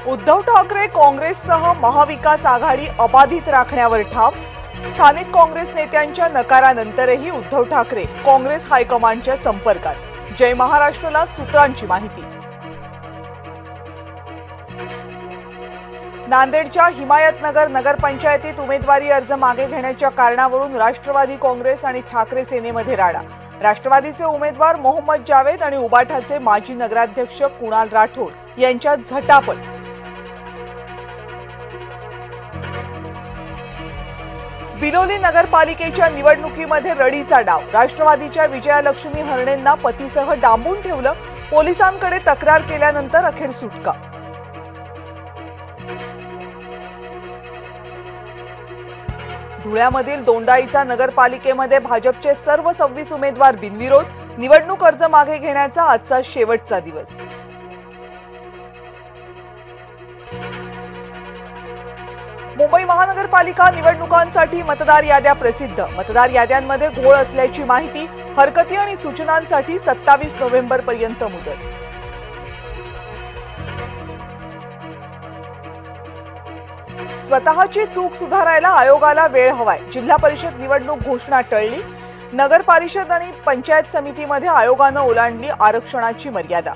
उद्धव ठाकरे काँग्रेससह महाविकास आघाडी अबाधित राखण्यावर ठाम। स्थानिक काँग्रेस नेत्यांच्या नकारानंतरही उद्धव ठाकरे काँग्रेस हायकमांडच्या संपर्कात। जय महाराष्ट्रला सूत्रांची माहिती। नांदेडच्या हिमायतनगर नगरपंचायतीत उमेदवारी अर्ज मागे घेण्याच्या कारणावरून राष्ट्रवादी काँग्रेस आणि ठाकरे सेनेमध्ये राडा। राष्ट्रवादीचे उमेदवार मोहम्मद जावेद आणि उबाठाचे माजी नगराध्यक्ष कुणाल राठोड यांच्यात झटापट। बिलोली नगरपालिकेच्या निवडणुकीमध्ये रडीचा डाव। राष्ट्रवादीच्या विजयालक्ष्मी हरणेंना पतीसह डांबून ठेवलं। पोलिसांकडे तक्रार केल्यानंतर अखेर सुटका। धुळ्यामधील दोंडाईचा नगरपालिकेमध्ये भाजपचे सर्व 26 उमेदवार बिनविरोध। निवडणूक अर्ज मागे घेण्याचा आजचा शेवटचा दिवस। मुंबई महानगरपालिका निवडणुकांसाठी मतदार याद्या प्रसिद्ध। मतदार याद्यांमध्ये घोळ असल्याची माहिती। हरकती आणि सूचनांसाठी 27 नोव्हेंबर पर्यंत मुदत। स्वतःची चूक सुधारायला आयोगाला वेळ हवाय। जिल्हा परिषद निवडणूक घोषणा टळली। नगर परिषद आणि पंचायत समितीमध्ये आयोगाने ओलांडली आरक्षणाची मर्यादा।